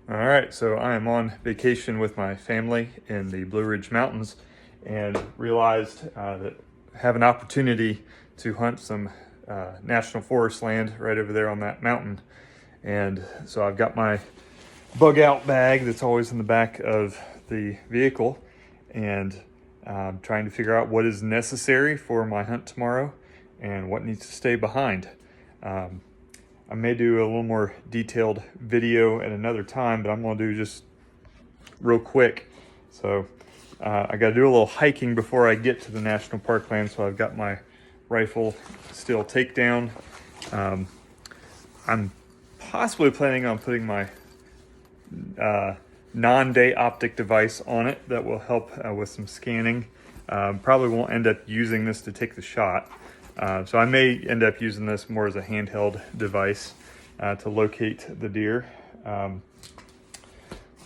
All right, so I am on vacation with my family in the Blue Ridge Mountains and realized that I have an opportunity to hunt some national forest land right over there on that mountain. And so I've got my bug out bag that's always in the back of the vehicle, and I'm trying to figure out what is necessary for my hunt tomorrow and what needs to stay behind. Um, I may do a little more detailed video at another time, but I'm going to do just real quick. So I got to do a little hiking before I get to the national park land. So I've got my rifle still takedown. I'm possibly planning on putting my non-day optic device on it that will help with some scanning. Probably won't end up using this to take the shot. So I may end up using this more as a handheld device to locate the deer.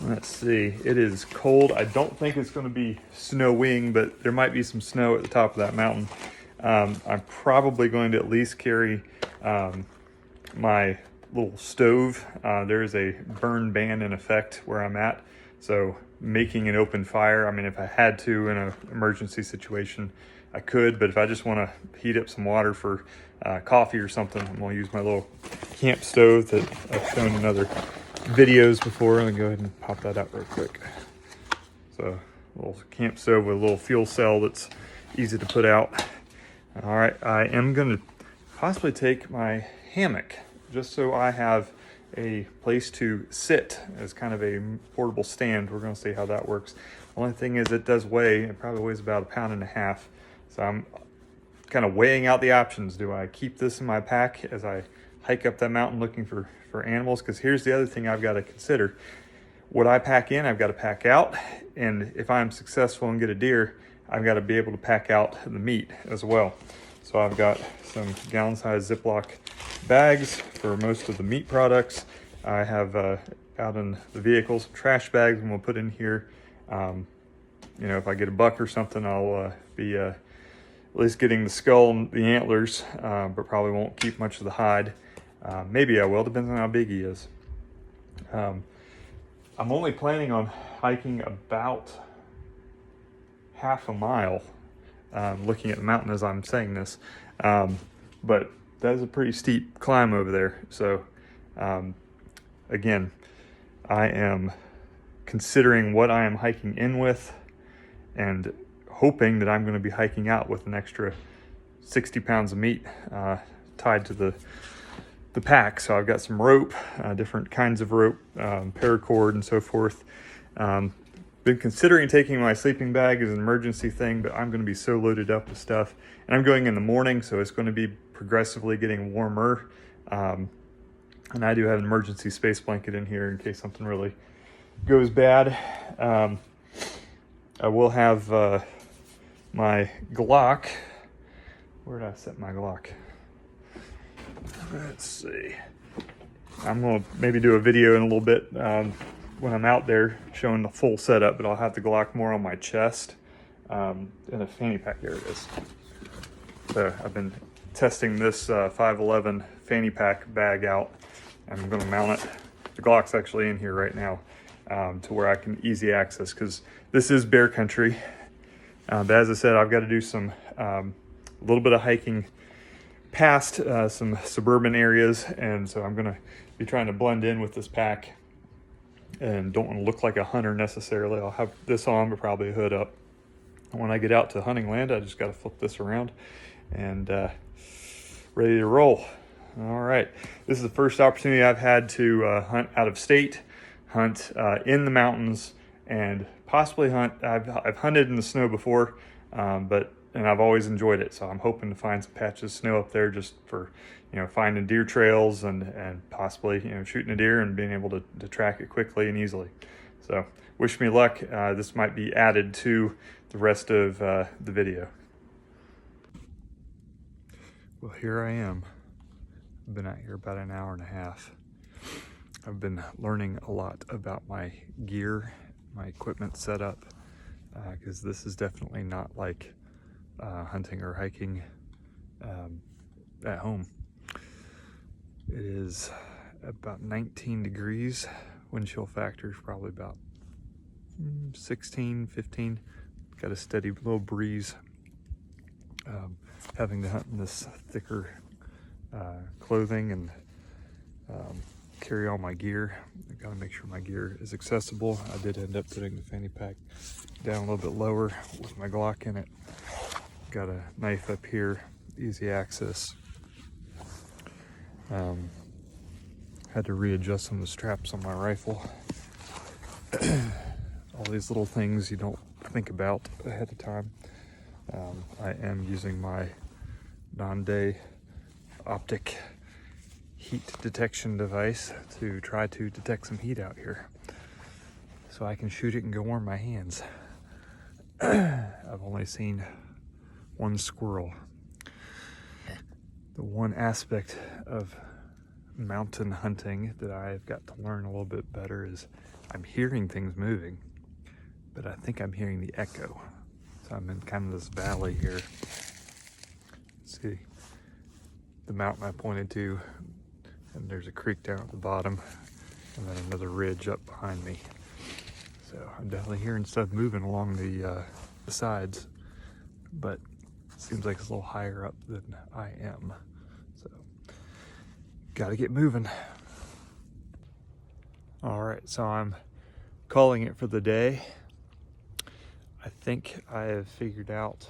Let's see, it is cold. I don't think it's going to be snowing, but there might be some snow at the top of that mountain. I'm probably going to at least carry my little stove. There is a burn ban in effect where I'm at. So making an open fire, I mean, if I had to in an emergency situation, I could, but if I just want to heat up some water for coffee or something, I'm going to use my little camp stove that I've shown in other videos before. I'm going to go ahead and pop that out real quick. So a little camp stove with a little fuel cell that's easy to put out. All right, I am going to possibly take my hammock just so I have a place to sit as kind of a portable stand. We're going to see how that works. Only thing is it does weigh, it probably weighs about 1.5 pounds. So I'm kind of weighing out the options. Do I keep this in my pack as I hike up that mountain looking for animals? Because here's the other thing I've got to consider. What I pack in, I've got to pack out. And if I'm successful and get a deer, I've got to be able to pack out the meat as well. So I've got some gallon-sized Ziploc bags for most of the meat products. I have out in the vehicle some trash bags, and we'll put in here. You know, if I get a buck or something, I'll be at least getting the skull and the antlers, but probably won't keep much of the hide. Maybe I will, depends on how big he is. I'm only planning on hiking about half a mile, looking at the mountain as I'm saying this. But that is a pretty steep climb over there. So again, I am considering what I am hiking in with and hoping that I'm going to be hiking out with an extra 60 pounds of meat tied to the pack. So I've got some rope, different kinds of rope, paracord and so forth. Been considering taking my sleeping bag as an emergency thing, but I'm going to be so loaded up with stuff. And I'm going in the morning, so it's going to be progressively getting warmer. And I do have an emergency space blanket in here in case something really goes bad. I will have my Glock. Where did I set my Glock? Let's see. I'm going to maybe do a video in a little bit when I'm out there showing the full setup, but I'll have the Glock more on my chest in a fanny pack. There it is. So I've been testing this 511 fanny pack bag out. I'm going to mount it. The Glock's actually in here right now to where I can easy access, because this is bear country. But as I said, I've got to do some a little bit of hiking past some suburban areas, and so I'm going to be trying to blend in with this pack and don't want to look like a hunter necessarily. I'll have this on, but probably a hood up. When I get out to hunting land, I just got to flip this around and ready to roll. All right, this is the first opportunity I've had to hunt out of state, hunt in the mountains, and possibly hunt. I've hunted in the snow before, and I've always enjoyed it. So I'm hoping to find some patches of snow up there just for, finding deer trails and possibly, shooting a deer and being able to track it quickly and easily. So wish me luck. This might be added to the rest of the video. Well, here I am. I've been out here about an hour and a half. I've been learning a lot about my gear, my equipment setup, because this is definitely not like hunting or hiking at home. It is about 19 degrees wind chill factor is probably about 16, 15. Got a steady little breeze. Having to hunt in this thicker clothing and carry all my gear. I gotta make sure my gear is accessible. I did end up putting the fanny pack down a little bit lower with my Glock in it. Got a knife up here, easy access. Had to readjust some of the straps on my rifle. All these little things you don't think about ahead of time. I am using my Nonday optic heat detection device to try to detect some heat out here so I can shoot it and go warm my hands. I've only seen one squirrel. The one aspect of mountain hunting that I've got to learn a little bit better is I'm hearing things moving, but I think I'm hearing the echo. So I'm in kind of this valley here. See the mountain I pointed to, and there's a creek down at the bottom, and then another ridge up behind me. So I'm definitely hearing stuff moving along the sides, but it seems like it's a little higher up than I am. So gotta get moving. All right, so I'm calling it for the day. I think I have figured out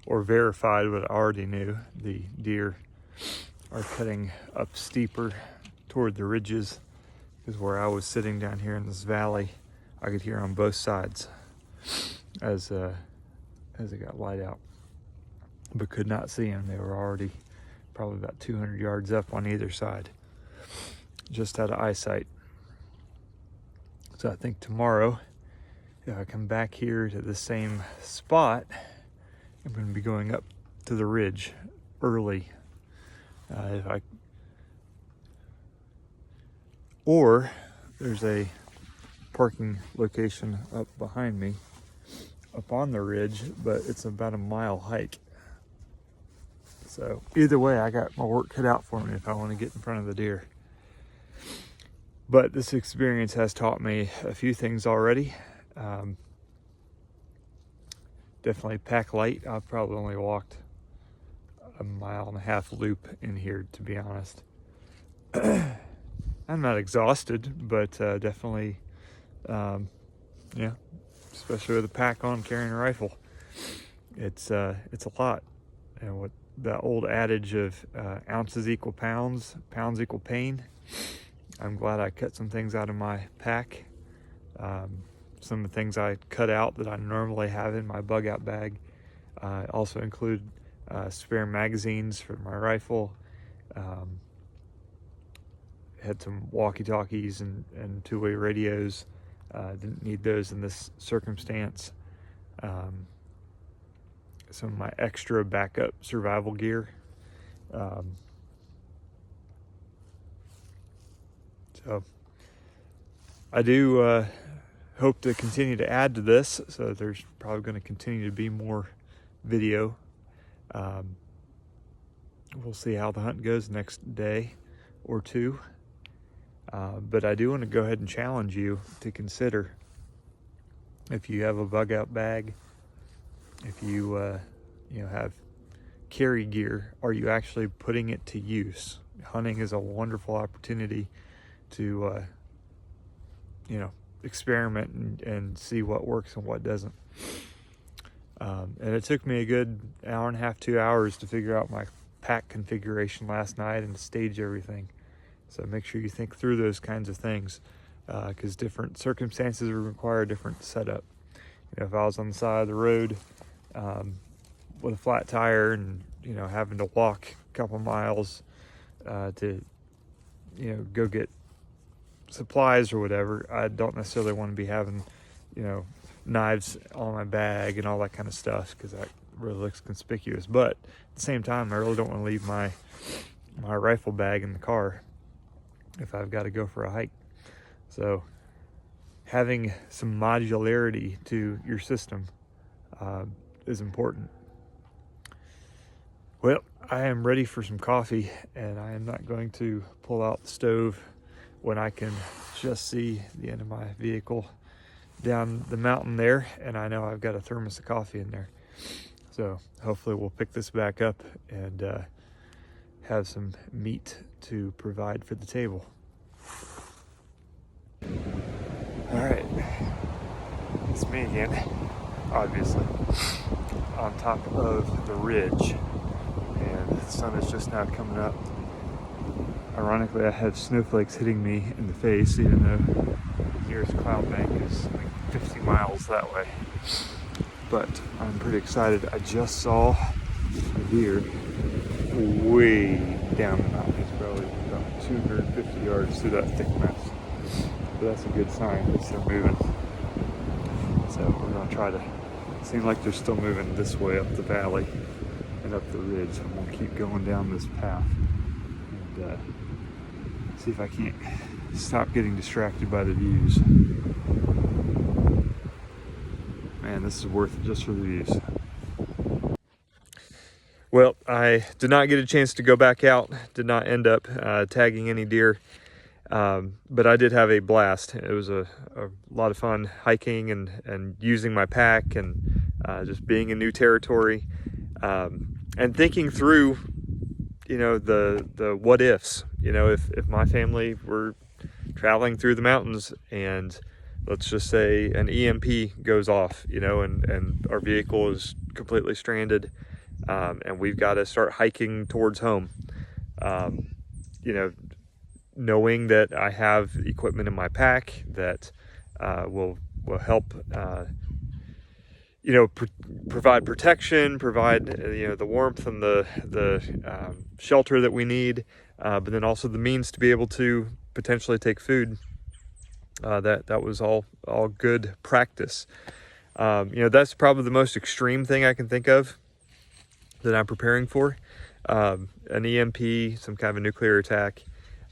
or verified what I already knew. The deer are cutting up steeper toward the ridges, because where I was sitting down here in this valley, I could hear on both sides as it got light out, but could not see them. They were already probably about 200 yards up on either side, just out of eyesight. So I think tomorrow, if I come back here to the same spot, I'm going to be going up to the ridge early. Or there's a parking location up behind me, up on the ridge, but it's about a mile hike. So either way, I got my work cut out for me if I want to get in front of the deer. But this experience has taught me a few things already. Definitely pack light. I've probably only walked a 1.5 mile loop in here, to be honest. I'm not exhausted, but definitely, yeah, especially with a pack on, carrying a rifle. It's a lot. And what that old adage of ounces equal pounds, pounds equal pain. I'm glad I cut some things out of my pack. Some of the things I cut out that I normally have in my bug out bag also include spare magazines for my rifle. Had some walkie-talkies and two-way radios. Didn't need those in this circumstance. Some of my extra backup survival gear. So I do hope to continue to add to this, so there's probably going to continue to be more video. We'll see how the hunt goes next day or two. But I do want to go ahead and challenge you to consider, if you have a bug out bag, if you have carry gear, are you actually putting it to use? Hunting is a wonderful opportunity to experiment and see what works and what doesn't. And it took me a good 1.5 hours, 2 hours to figure out my pack configuration last night and stage everything. So make sure you think through those kinds of things, because different circumstances require a different setup. If I was on the side of the road with a flat tire and having to walk a couple miles to go get supplies or whatever, I don't necessarily want to be having knives on my bag and all that kind of stuff, because that really looks conspicuous. But at the same time, I really don't want to leave my rifle bag in the car if I've got to go for a hike. So having some modularity to your system is important. Well, I am ready for some coffee, and I am not going to pull out the stove when I can just see the end of my vehicle down the mountain there, and I know I've got a thermos of coffee in there. So hopefully we'll pick this back up and have some meat to provide for the table. All right, it's me again, obviously, on top of the ridge, and the sun is just now coming up. Ironically, I have snowflakes hitting me in the face, even though the nearest cloud bank is like 50 miles that way. But I'm pretty excited. I just saw a deer way down the mountain. He's probably about 250 yards through that thick mess. So that's a good sign that they're moving. So we're gonna try to, it seems like they're still moving this way up the valley and up the ridge. I'm gonna keep going down this path and see if I can't stop getting distracted by the views. Man, this is worth it just for the views. Well, I did not get a chance to go back out, did not end up tagging any deer, but I did have a blast. It was a lot of fun hiking and using my pack and just being in new territory and thinking through, you know, the what ifs. You know, if my family were traveling through the mountains and let's just say an EMP goes off, you know, and our vehicle is completely stranded, and we've got to start hiking towards home. You know, knowing that I have equipment in my pack that will help, you know, provide protection, provide you know, the warmth and the shelter that we need, but then also the means to be able to potentially take food. That was all good practice. You know, that's probably the most extreme thing I can think of that I'm preparing for. An EMP, some kind of a nuclear attack,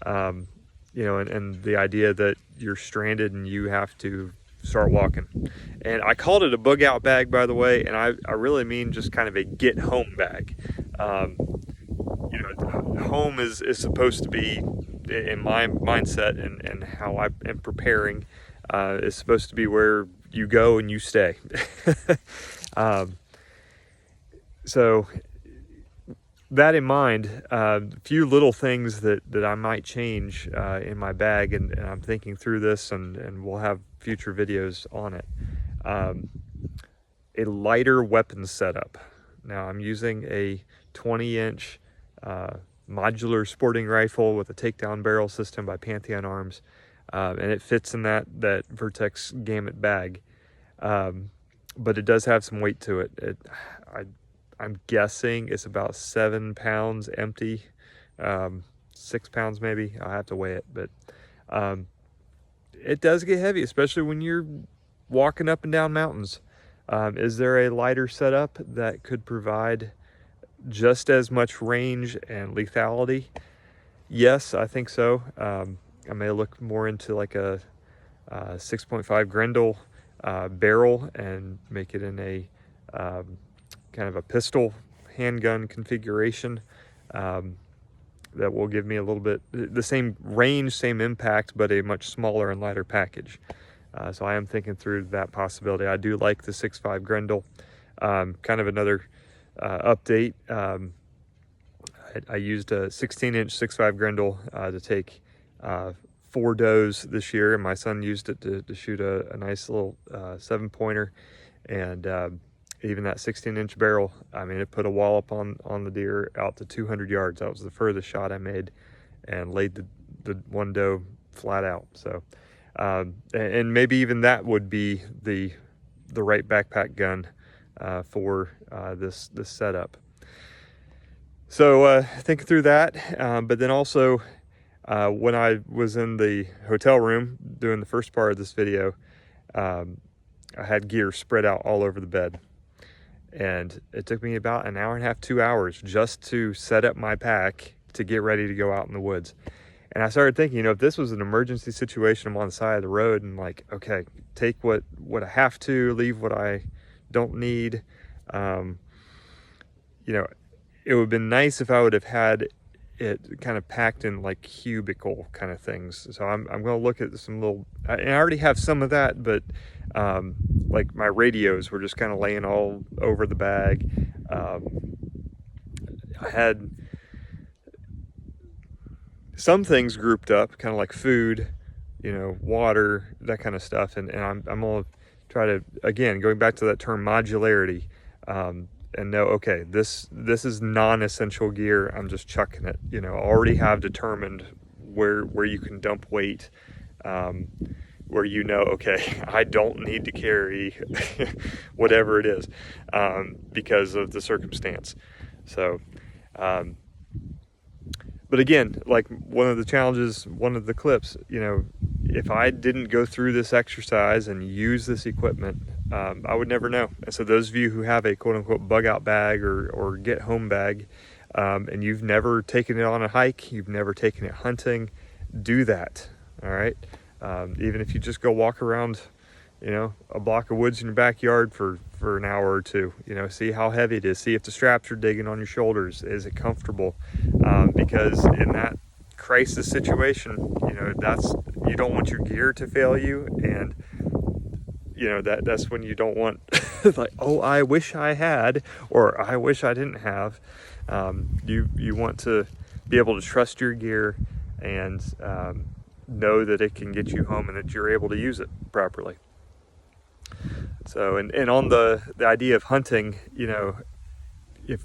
you know, and the idea that you're stranded and you have to start walking. And I called it a bug out bag, by the way, and I really mean just kind of a get home bag. You know, home is supposed to be, in my mindset and how I am preparing, is supposed to be where you go and you stay. So that in mind, a few little things that I might change in my bag, and I'm thinking through this, and we'll have future videos on it. A lighter weapon setup. Now I'm using a 20-inch modular sporting rifle with a takedown barrel system by Pantheon Arms, and it fits in that Vertex Gamut bag, but it does have some weight to it. I'm guessing it's about 7 pounds empty, 6 pounds maybe. I'll have to weigh it, but it does get heavy, especially when you're walking up and down mountains. Is there a lighter setup that could provide just as much range and lethality? Yes, I think so. I may look more into like a 6.5 Grendel barrel and make it in a kind of a pistol handgun configuration that will give me a little bit the same range, same impact, but a much smaller and lighter package. So I am thinking through that possibility. I do like the 6.5 Grendel. Kind of another update. I used a 16-inch 6.5 Grendel to take 4 does this year, and my son used it to shoot a nice little 7-pointer, and even that 16-inch barrel, I mean, it put a wallop on the deer out to 200 yards. That was the furthest shot I made, and laid the one doe flat out. So, and maybe even that would be the right backpack gun for this setup. So thinking through that, but then also when I was in the hotel room doing the first part of this video, I had gear spread out all over the bed. And it took me about an hour and a half, 2 hours just to set up my pack to get ready to go out in the woods. And I started thinking, you know, if this was an emergency situation, I'm on the side of the road and like, okay, take what I have to, leave what I don't need. You know, it would have been nice if I would have had it kind of packed in like cubicle kind of things. So I'm going to look at some little, and I already have some of that, but like my radios were just kind of laying all over the bag. I had some things grouped up, kind of like food, you know, water, that kind of stuff. And I'm going to try to, again, going back to that term modularity, and know, okay, this is non-essential gear. I'm just chucking it. You know, already have determined where you can dump weight, where you know, okay, I don't need to carry whatever it is, because of the circumstance. So, but again, like one of the challenges, one of the clips, you know, if I didn't go through this exercise and use this equipment, I would never know. And so those of you who have a quote unquote bug out bag or get home bag, and you've never taken it on a hike, you've never taken it hunting, do that. All right. Even if you just go walk around, you know, a block of woods in your backyard for an hour or two, you know, see how heavy it is, see if the straps are digging on your shoulders, is it comfortable? Because in that crisis situation, you know, you don't want your gear to fail you, and you know that's when you don't want like, oh, I wish I had, or I wish I didn't have. You want to be able to trust your gear and know that it can get you home and that you're able to use it properly. So, and on the idea of hunting, you know, if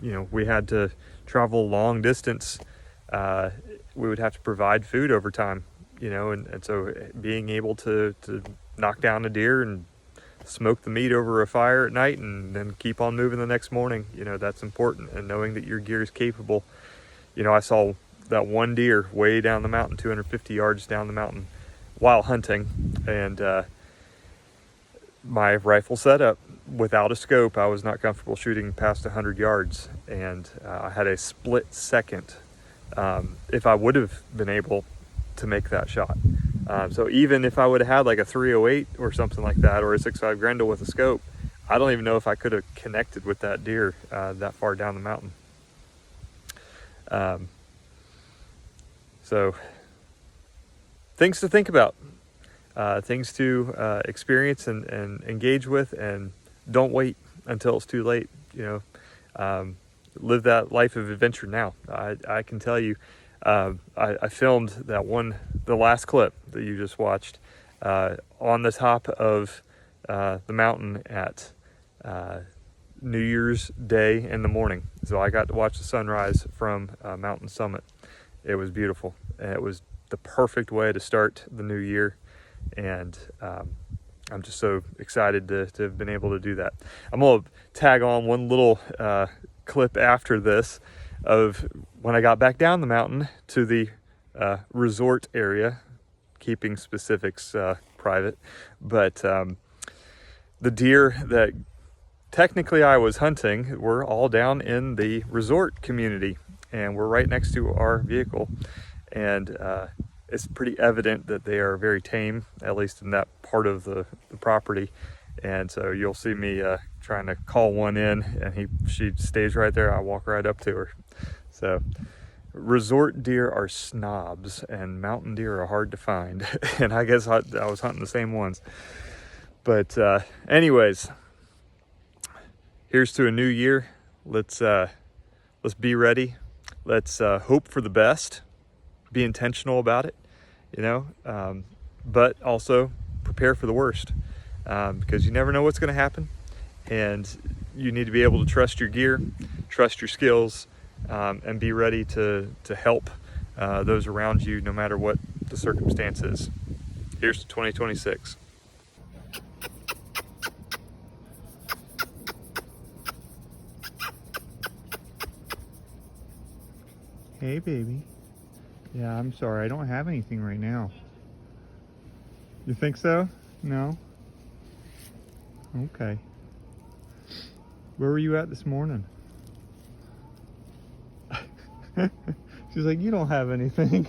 you know, we had to travel long distance, we would have to provide food over time, you know, and so being able to knock down a deer and smoke the meat over a fire at night and then keep on moving the next morning, you know, that's important. And knowing that your gear is capable. You know, I saw that one deer way down the mountain, 250 yards down the mountain while hunting, and my rifle setup, without a scope, I was not comfortable shooting past 100 yards, and I had a split second if I would have been able to make that shot. So even if I would have had like a 308 or something like that, or a 6.5 Grendel with a scope, I don't even know if I could have connected with that deer that far down the mountain. So things to think about. Things to experience and engage with, and don't wait until it's too late. You know, live that life of adventure now. I can tell you, I filmed the last clip that you just watched, on the top of the mountain at New Year's Day in the morning. So I got to watch the sunrise from Mountain Summit. It was beautiful. It was the perfect way to start the new year. And I'm just so excited to have been able to do that. I'm going to tag on one little clip after this of when I got back down the mountain to the resort area, keeping specifics private. But the deer that technically I was hunting were all down in the resort community, and we're right next to our vehicle. And it's pretty evident that they are very tame, at least in that part of the property. And so you'll see me trying to call one in, and she stays right there. I walk right up to her. So resort deer are snobs, and mountain deer are hard to find. And I guess I was hunting the same ones. But anyways, here's to a new year. Let's be ready. Let's hope for the best. Be intentional about it, you know, but also prepare for the worst, because you never know what's going to happen, and you need to be able to trust your gear, trust your skills, and be ready to help those around you no matter what the circumstance is. Here's to 2026. Hey, baby. Yeah, I'm sorry. I don't have anything right now. You think so? No? Okay. Where were you at this morning? She's like, you don't have anything.